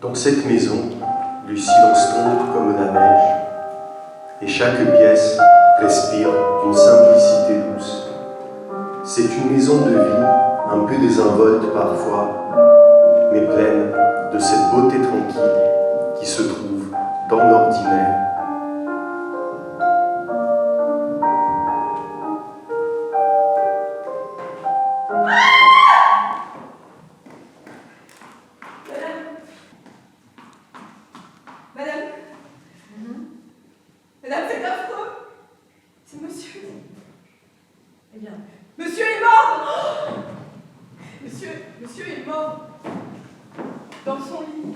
Dans cette maison, le silence tombe comme la neige, et chaque pièce respire d'une simplicité douce. C'est une maison de vie, un peu désinvolte parfois, mais pleine de cette beauté tranquille qui se trouve dans l'ordinaire. Madame, c'est affreux. C'est monsieur. Eh bien, monsieur est mort. Oh, monsieur est mort. Dans son lit.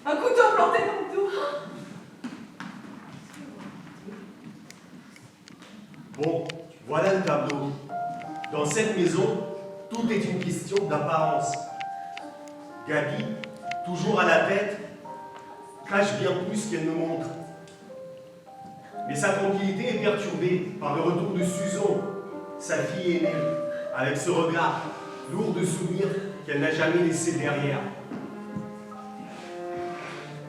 Un couteau planté dans le dos. Bon, voilà le tableau. Dans cette maison, tout est une question d'apparence. Gabi, toujours à la tête, cache bien plus qu'elle ne montre. Mais sa tranquillité est perturbée par le retour de Suzon, sa fille aînée, avec ce regard lourd de souvenirs qu'elle n'a jamais laissé derrière.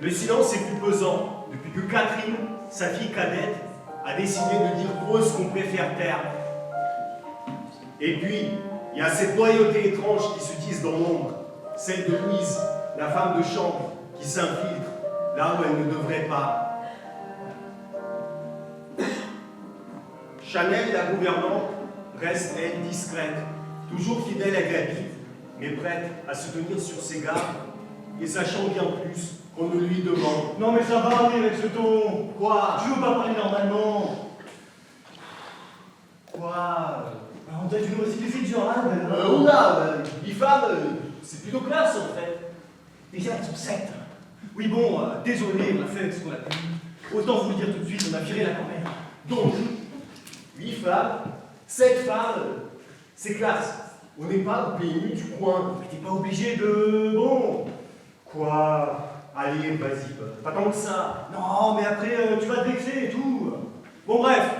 Le silence est plus pesant depuis que Catherine, sa fille cadette, a décidé de dire pour eux ce qu'on préfère taire. Et puis, il y a cette loyauté étrange qui se tisse dans l'ombre, celle de Louise, la femme de chambre, qui s'infiltre là où elle ne devrait pas. Chanel, la gouvernante, reste, elle, discrète, toujours fidèle à Gabi, mais prête à se tenir sur ses gardes, et sachant bien plus qu'on ne lui demande. Non mais ça va aller avec ce ton. Quoi? Tu veux pas parler normalement? Quoi? On t'a dû nous réciter du rap, Bifam, c'est plutôt classe en fait. Déjà, elles sont 7. Oui bon, désolé, on a fait ce qu'on a pu. Autant vous le dire tout de suite, on a viré la grand-mère. Donc, 8 femmes, 7 femmes, c'est classe. On n'est pas au PMU du coin. Mais t'es pas obligé de... Bon. Quoi? Allez, vas-y, pas tant que ça. Non, mais après, tu vas te vexer et tout. Bon, bref.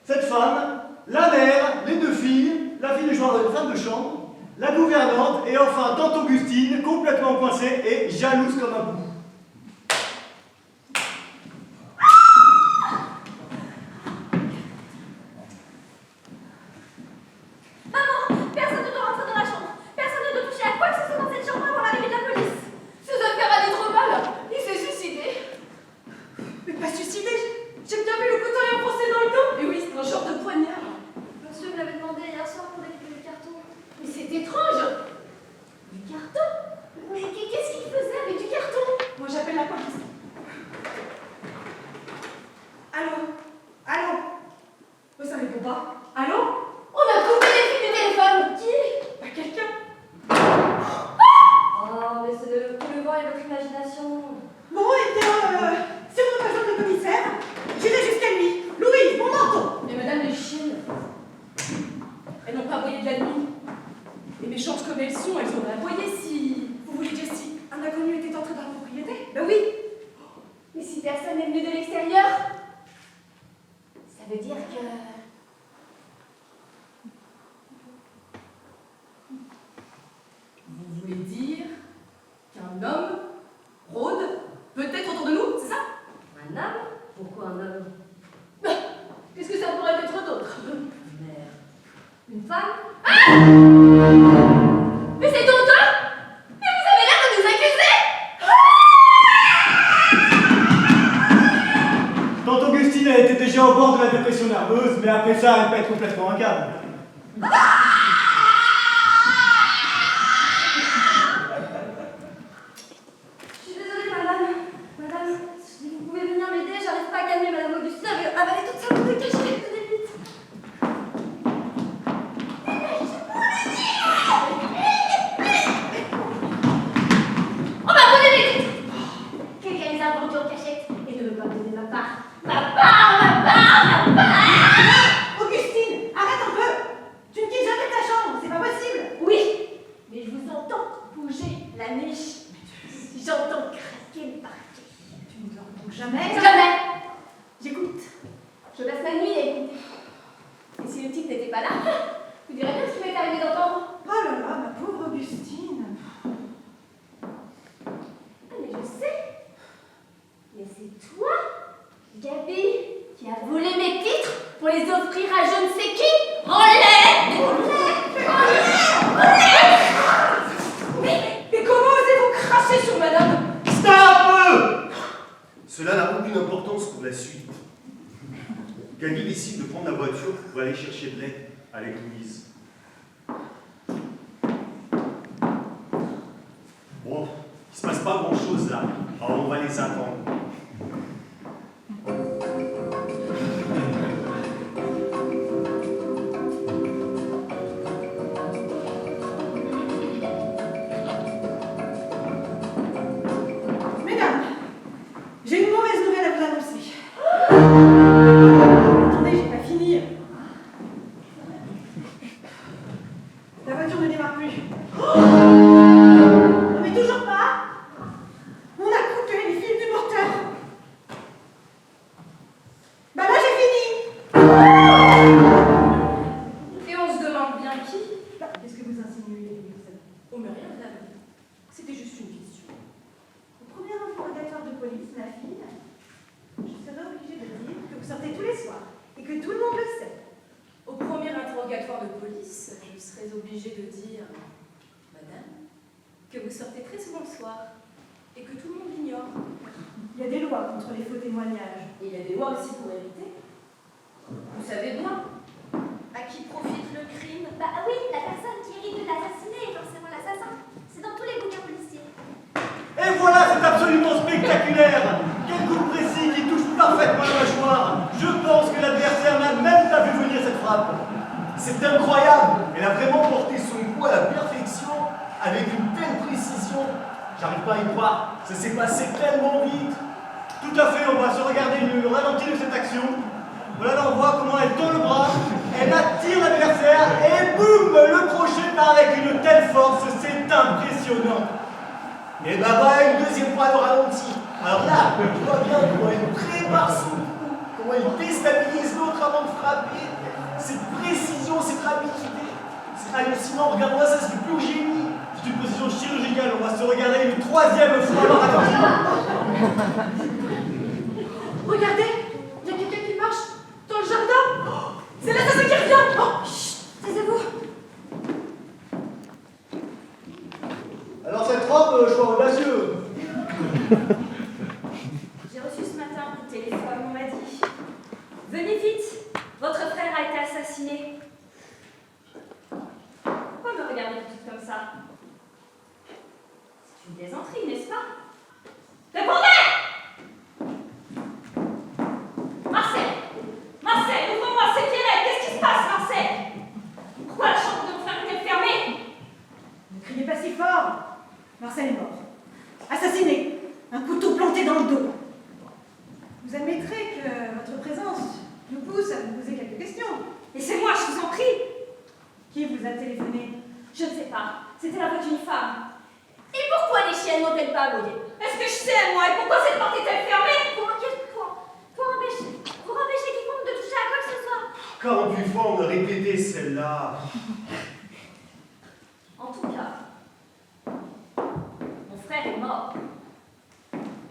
Cette femme, la mère, les 2 filles, la fille de femme de chambre, la gouvernante, et enfin tante Augustine, complètement coincée et jalouse comme un bouc. les offrir à je ne sais qui. En l'air, Mais comment osez-vous cracher sur madame? Stop! Cela n'a aucune importance pour la suite. Gaby décide de prendre la voiture pour aller chercher de l'aide avec Louise. Bon, il se passe pas grand-chose là. Alors on va les attendre. Mesdames, j'ai une mauvaise nouvelle à vous annoncer. Attendez, j'ai pas fini. La voiture ne démarre plus. Non mais toujours pas. On a coupé les fils du moteur. Bah là j'ai fini. Et on se demande bien qui. Bah, qu'est-ce que vous insinuez, Wilson? Oh, mais rien, madame. C'était juste une question. Au premier interrogatoire de police, ma fille, je serai obligée de dire que vous sortez tous les soirs et que tout le monde le sait. Au premier interrogatoire de police, je serais obligée de dire, madame, que vous sortez très souvent le soir et que tout le monde l'ignore. Il y a des lois contre les faux témoignages. Et il y a des lois aussi pour éviter. Vous savez bien à qui profite le crime. Bah oui, la personne qui hérite de l'assassiné est forcément l'assassin. C'est dans tous les bouquins policiers. Et voilà, c'est absolument spectaculaire. Quel coup précis qui touche parfaitement la mâchoire. Je pense que l'adversaire n'a même pas vu venir cette frappe. C'est incroyable! Elle a vraiment porté son coup à la perfection avec une telle précision. J'arrive pas à y croire. Ça s'est passé tellement vite. Tout à fait, on va se regarder le ralenti de cette action. Voilà, là on voit comment elle tourne le bras, elle attire l'adversaire et boum, le crochet part avec une telle force, c'est impressionnant. Et bah une deuxième fois le ralenti. Alors là, tu vois bien comment elle prépare son coup, comment elle déstabilise l'autre avant de frapper. Cette précision, cette rapidité, c'est hallucinant. Regarde-moi ça, c'est plus au génie. C'est une position chirurgicale, on va se regarder une troisième fois le ralenti. Regardez, il y a quelqu'un qui marche dans le jardin. Oh, c'est l'assassin qui revient. Oh, chut, taisez-vous. Alors cette robe, choix audacieux. J'ai reçu ce matin un coup de téléphone, on m'a dit « Venez vite, votre frère a été assassiné. » Pourquoi me regardez tout comme ça? C'est une plaisanterie, n'est-ce pas? Répondez! Marcel! Marcel, ouvre-moi, c'est Pierrette, qu'est-ce qui se passe, Marcel? Pourquoi la chambre de mon frère est-elle fermée? Ne criez pas si fort. Marcel est mort. Assassiné. Un couteau planté dans le dos. Vous admettrez que votre présence nous pousse à vous poser quelques questions. Et c'est moi, je vous en prie! Qui vous a téléphoné? Je ne sais pas, c'était la voix d'une femme. Et pourquoi les chiennes n'ont-elles pas aboyé? Est-ce que je sais, moi? Et pourquoi cette porte est-elle fermée? Pour quel point? Pour empêcher quiconque de toucher à quoi que ce soit. 48 fois on a répété celle-là. En tout cas, mon frère est mort.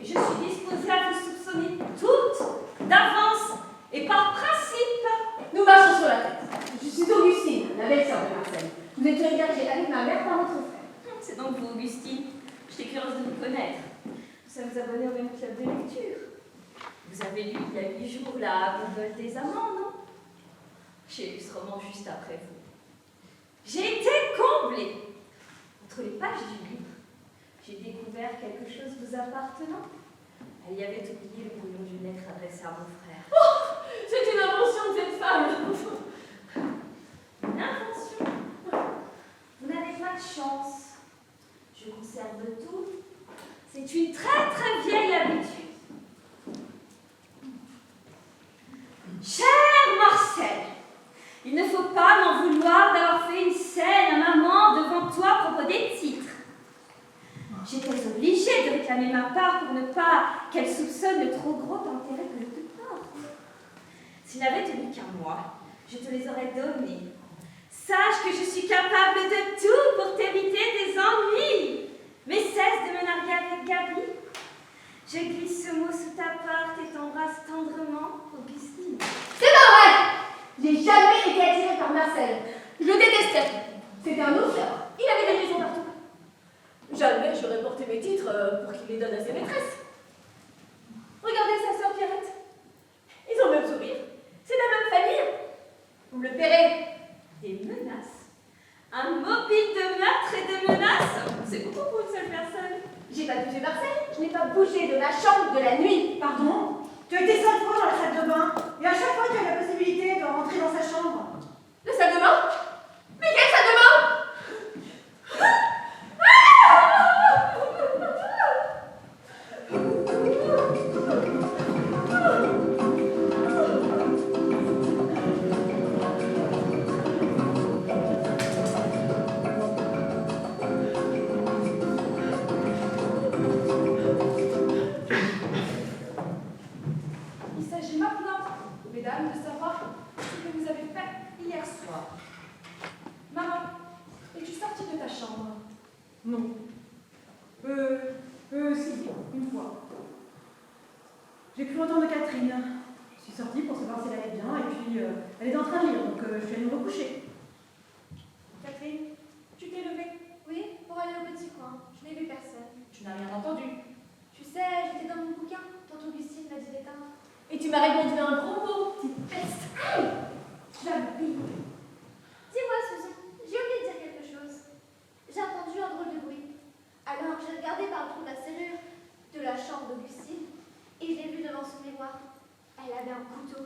Et je suis disposée à vous soupçonner toutes, d'avance et par principe. Nous marchons sur la tête. Je suis Augustine, la belle-sœur de Marcel. Vous étiez engagée avec ma mère par votre frère. C'est donc vous, Augustine. J'étais curieuse de vous connaître. Nous sommes abonnés au même club de lecture. Vous avez lu il y a 8 jours la Gondole des amants, non? J'ai lu ce roman juste après vous. J'ai été comblée. Entre les pages du livre, j'ai découvert quelque chose vous appartenant. Elle y avait oublié le brouillon d'une lettre adressée à mon frère. Oh, c'est une invention de cette femme. Une invention. Vous n'avez pas de chance. Je conserve tout. C'est une très très vieille habitude. Cher Marcel, il ne faut pas m'en vouloir d'avoir fait une scène à maman devant toi à propos des titres. J'étais obligée de réclamer ma part pour ne pas qu'elle soupçonne le trop gros intérêt que je te porte. S'il n'avait tenu qu'à moi, je te les aurais donnés. Sache que je suis capable de tout pour t'éviter des ennuis. Mais cesse de me narguer avec Gaby. Je glisse ce mot sous ta porte et t'embrasse tendrement, Augustine. C'est pas vrai. J'ai jamais été attirée par Marcel. Je le détestais. C'était un auteur. Il avait des raisons partout. Jamais j'aurais porté mes titres pour qu'il les donne à ses maîtresses. Regardez sa sœur Pierrette. Ils ont le même sourire. C'est la même famille. Vous me le paierez. Des menaces. Un mobile de meurtre et de menaces. C'est beaucoup pour une seule personne. J'ai pas bougé Marcel. Je n'ai pas bougé de la chambre de la nuit. Pardon? Tu as été 5 fois dans la salle de bain, et à chaque fois tu as la possibilité de rentrer dans sa chambre. La salle de bain? Mais quelle salle de bain? Il s'agit maintenant, mesdames, de savoir ce que vous avez fait hier soir. Maman, es-tu sortie de ta chambre? Non. Si, une fois. J'ai cru entendre Catherine. Je suis sortie pour savoir si elle allait bien, et puis elle était en train de lire, donc je suis allée me recoucher. Catherine, tu t'es levée? Oui, pour aller au petit coin. Je n'ai vu personne. Tu n'as rien entendu. Tu sais, j'étais dans mon bouquin. Tante Augustine m'a dit d'éteindre. Et tu m'as répondu un gros mot, petite peste. Aïe! J'habille. Dis-moi, Susan, j'ai oublié de dire quelque chose. J'ai entendu un drôle de bruit. Alors j'ai regardé par le trou de la serrure de la chambre d'Augustine et je l'ai vue devant son miroir. Elle avait un couteau.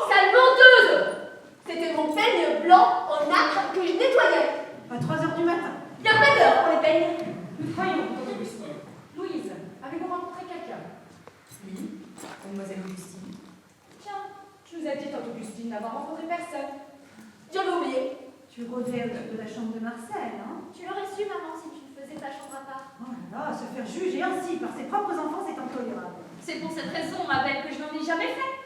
Sale menteuse! C'était mon peigne blanc en nacre que je nettoyais. À 3h du matin. Il n'y a pas d'heure pour les peignes. Nous croyons, Tante Augustine. Louise, avez-vous rencontré quelqu'un? Oui, mademoiselle Augustine. Tiens, tu nous as dit, Tante Augustine, n'avoir rencontré personne. J'avais oublié. Tu rôdais autour de la chambre de Marcel, hein? Tu l'aurais su, maman, si tu ne faisais ta chambre à part. Oh là là, se faire juger ainsi par ses propres enfants, c'est intolérable. C'est pour cette raison, ma belle, que je n'en ai jamais fait.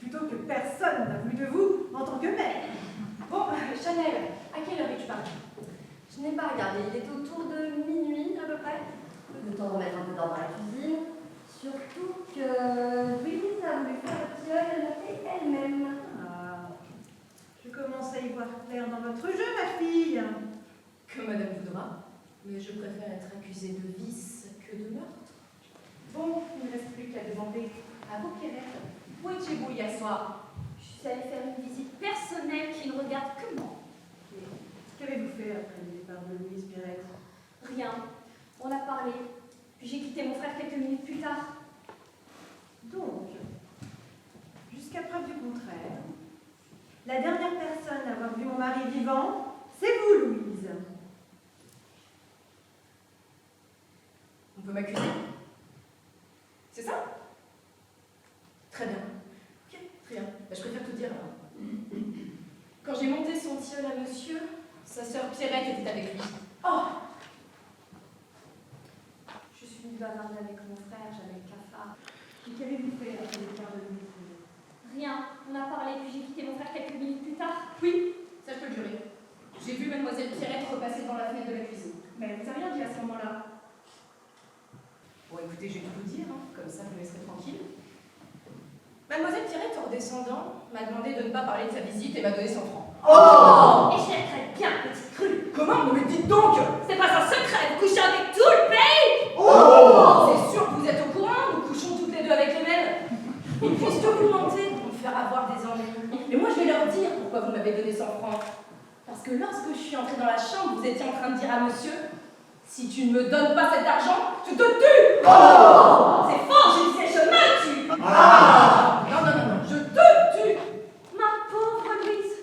Plutôt que personne n'a voulu de vous en tant que mère. Bon, Chanel, à quelle heure es-tu partie? Je n'ai pas regardé. Il était autour de minuit à peu près. Le temps de remettre un peu d'ordre dans la cuisine. Surtout que Louise a voulu faire le petit œil de la fée elle-même. Ah, je commence à y voir clair dans votre jeu, ma fille. Que madame voudra, mais je préfère être accusée de vice que de meurtre. Bon, il ne reste plus qu'à demander à vous, Pierrette, où étiez-vous hier soir? Je suis allée faire une visite personnelle qui ne regarde que moi. Qu'avez-vous fait après le départ de Louise Pierrette? Rien. On a parlé. Puis j'ai quitté mon frère quelques minutes plus tard. Donc, jusqu'à preuve du contraire, la dernière personne à avoir vu mon mari vivant, c'est vous, Louise. On peut m'accuser? C'est ça? Très bien. Ok, très bien. Bah, je préfère tout dire alors. Quand j'ai monté son tilleul à monsieur, sa sœur Pierrette était avec lui. Oh! Je suis venue bavarder avec mon frère, j'avais le cafard. Et qu'avez-vous fait après le départ de Louise? Rien. On a parlé, puis j'ai quitté mon frère quelques minutes plus tard. Oui, ça je peux le jurer. J'ai vu mademoiselle Pierrette repasser devant la fenêtre de la cuisine. Mais elle vous a rien dit à ce moment-là. Bon, écoutez, je vais tout vous dire, hein, comme ça vous me laisserez tranquille. Mademoiselle Pierrette, en descendant, m'a demandé de ne pas parler de sa visite et m'a donné 100 francs. Oh! Et je la traite bien, petite crue. Comment? Mais dites donc! C'est pas un secret, vous couchez avec tout le pays! C'est sûr que vous êtes au courant, nous couchons toutes les deux avec les mêmes. Et puisque vous mentez pour me faire avoir des ennuis, mais moi je vais leur dire pourquoi vous m'avez donné 100 francs. Parce que lorsque je suis entrée dans la chambre, vous étiez en train de dire à monsieur, si tu ne me donnes pas cet argent, je te tue! C'est fort, je disais, je me tue! Non, je te tue! Ma pauvre Louise,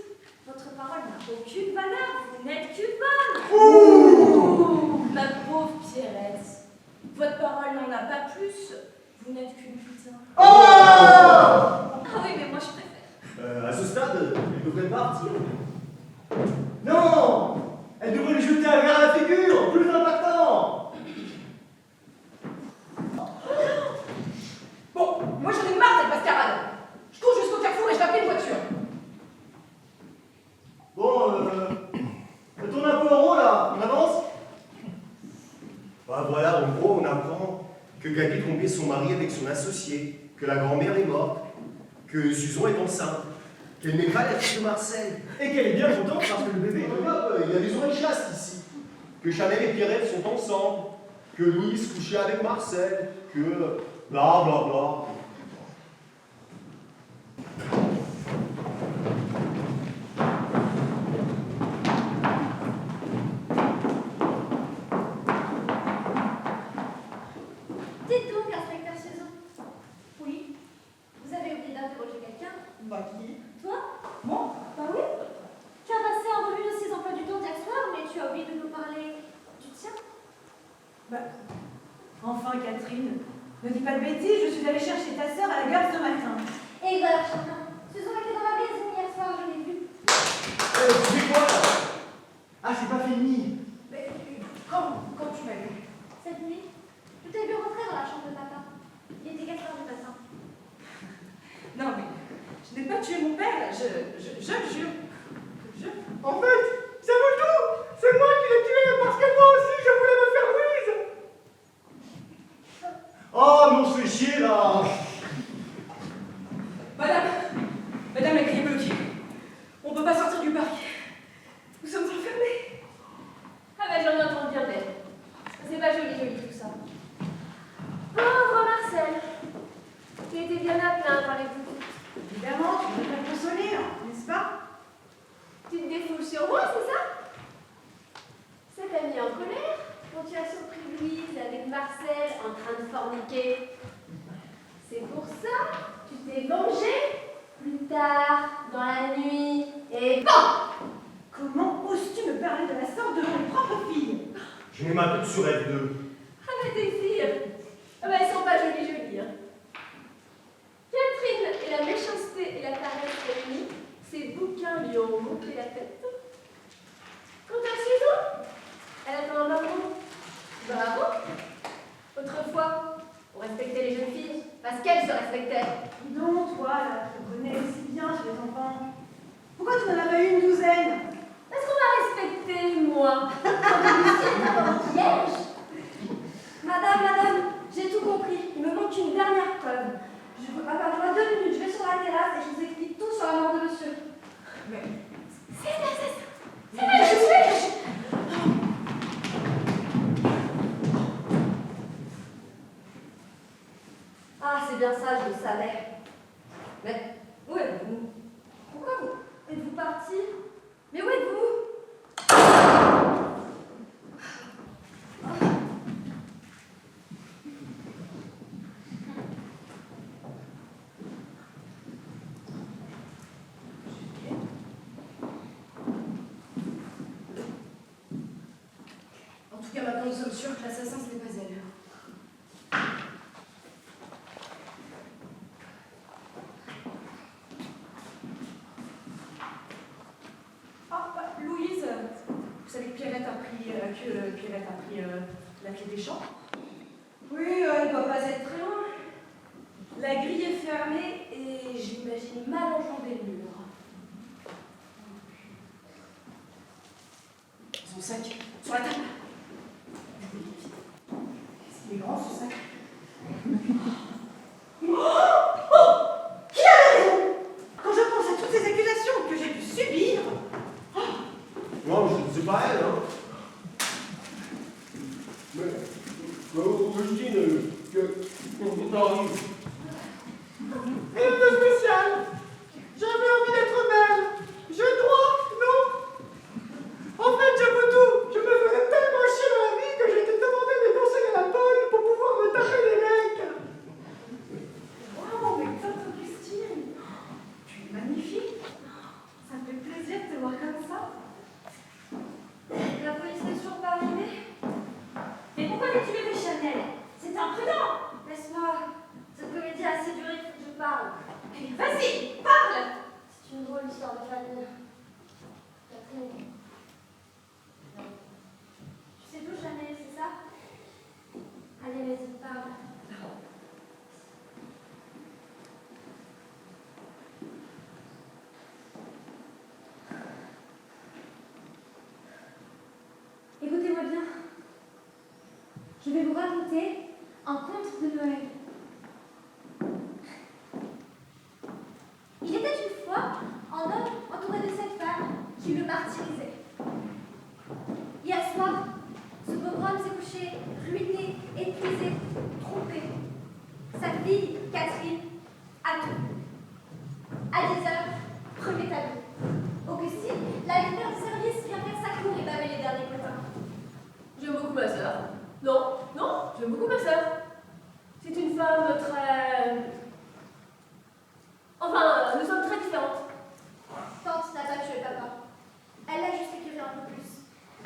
votre parole n'a aucune valeur, vous n'êtes qu'une bonne! Ma pauvre Pierrette, votre parole n'en a pas plus, vous n'êtes qu'une putain. Ah oui, mais moi je préfère. À ce stade, il devrait partir. Non! Elle devrait lui jeter un verre à la figure, plus impactant! Bon, moi j'en ai marre de cette mascarade. Je cours jusqu'au carrefour et je l'appelle une voiture. Bon, ça tourne un peu en rond là, on avance? Bah voilà, en gros, on apprend que Gabi trompait son mari avec son associé, que la grand-mère est morte, que Susan est enceinte. qu'elle n'est pas la fille de Marcel. Et qu'elle est bien contente parce que le bébé est Il y a les oreilles chastes ici. Que Chanel et Pierrette sont ensemble. Que Louise couchait avec Marcel. Que bla bla bla. Dites donc, inspecteur Saison, Oui. vous avez oublié d'interroger quelqu'un? Bah qui? Toi? Bon. Bah oui. Tu as passé en revue aussi ses emplois du temps d'hier soir, mais tu as oublié de nous parler du tien. Bah. Enfin, Catherine. Ne dis pas de bêtises, je suis allée chercher ta sœur à la gare ce matin. Et voilà, chacun. Saison était dans la maison hier soir, je l'ai vu. Tu fais quoi là? Ah, c'est pas fini. Mais quand tu m'as vu? Cette nuit, je t'ai vu rentrer dans la chambre de papa. Il était 4 heures du matin. Non mais, je n'ai pas tué mon père, je jure. En fait, c'est vous tout. C'est moi qui l'ai tué parce que moi aussi je voulais me faire Louise. Oh, non, c'est chier là. Madame la grille est bloquée. On ne peut pas sortir du parc. Nous sommes enfermés. Ah ben j'en entends bien belle. C'est pas joli tout ça. Pauvre Marcel. Tu étais bien à plaindre avec vous. Évidemment, tu devrais me consoler, n'est-ce pas? Tu te défoules sur moi, c'est ça? Ça t'a mis en colère quand tu as surpris Louise avec Marcel en train de forniquer. C'est pour ça tu t'es vengé plus tard, dans la nuit, et BAM! Comment oses-tu me parler de la sorte devant mes propres filles? Je n'ai ma tête sur F2. Ah ben tes filles, ah ben elles sont pas jolies hein. Catherine et la méchanceté et la paresse réunies, ces bouquins lui ont monté la tête. Quant à Susan, elle attend un maman. Bravo! Autrefois, on respectait les jeunes filles parce qu'elles se respectaient. Non, toi, là, tu me connais si bien sur les enfants. Pourquoi tu n'en as pas eu une douzaine? Est-ce qu'on m'a respecté, moi? Comme Lucien, d'abord vierge? Madame, j'ai tout compris. Il me manque une dernière preuve. Accordez-moi 2 minutes, je vais sur la terrasse et je vous explique tout sur la mort de monsieur. Mais C'est vrai, je suis. Ah, c'est bien ça, je le savais. Mais où êtes-vous? Pourquoi vous êtes-vous parti? Mais où êtes-vous? En tout cas, maintenant nous sommes sûrs que l'assassin ce n'est pas elle. Louise, vous savez que Pierrette a pris, la clé des champs? oui, elle ne doit pas être très loin. La grille est fermée et j'imagine mal enjamber le mur. Son sac, sur la table. Il est grand ce sac. Qui a raison? Quand je pense à toutes ces accusations que j'ai pu subir. Non, c'est pas elle, hein. Mais Augustine, qu'est-ce t'arrive? Rien de spécial. J'avais envie d'être belle. J'ai droit, non? En fait, j'avoue tout. Je me faisais tellement chier dans la vie que j'ai été demander des conseils à la bonne pour pouvoir me taper les mecs. Waouh, mais tante Augustine, tu es magnifique. Ça me fait plaisir de te voir comme ça. La police n'est toujours pas arrivée? Mais pourquoi n'es-tu levé, Chanel? C'est imprudent. Laisse-moi. Cette comédie a assez duré, il faut que je parle. Vas-y, parle. C'est une drôle d'histoire de famille. Catherine. Tu sais d'où Chanel, c'est ça? Allez, vas-y, parle. Écoutez-moi bien. Je vais vous raconter un conte de Noël. Il était une fois, en Catherine, à tout. À 10h, premier tableau. Augustine, la lumière de service vient faire sa cour et baver les derniers potins. J'aime beaucoup ma sœur. Non, non, j'aime beaucoup ma sœur. C'est une femme très... Enfin, nous sommes très différentes. Tante n'a pas tué papa. Elle l'a juste écœuré un peu plus.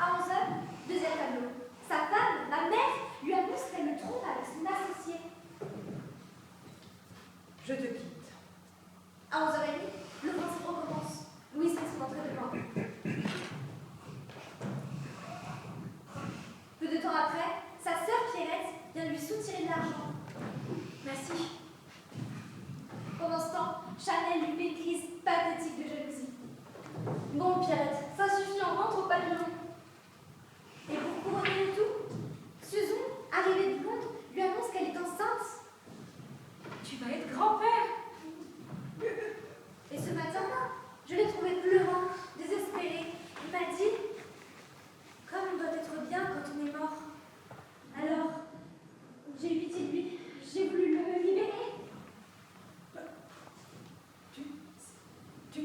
À 11h, deuxième tableau. Sa femme, ma mère, lui annonce qu'elle le trompe avec son associé. Je te quitte. À 11h30, le principe recommence. Louise fait son entrée de bain. Peu de temps après, sa sœur Pierrette vient lui soutirer de l'argent. Merci. Pendant ce temps, Chanel lui fait une crise pathétique de jalousie. Bon, Pierrette, ça suffit, on rentre au pavillon. Et pour couronner le tout, Susan, arrivée de Londres, lui annonce qu'elle est enceinte. Tu vas être grand-père. Et ce matin-là, je l'ai trouvé pleurant, désespéré. Il m'a dit, comme on doit être bien quand on est mort. Alors, j'ai eu pitié de lui, j'ai voulu le libérer.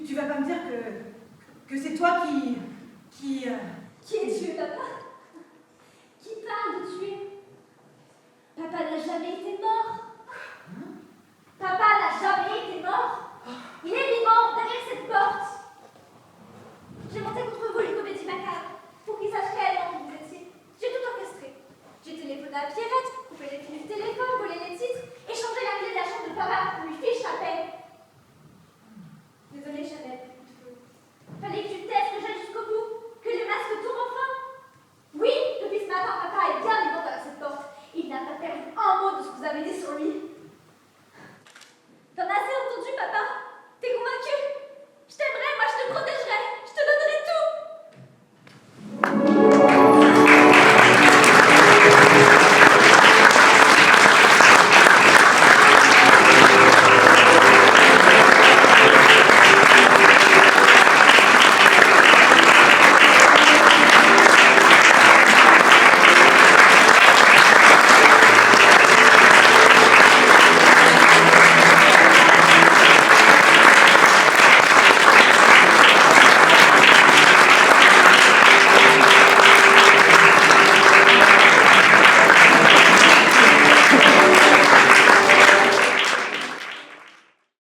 Tu vas pas me dire que c'est toi qui... Qui est tué, papa?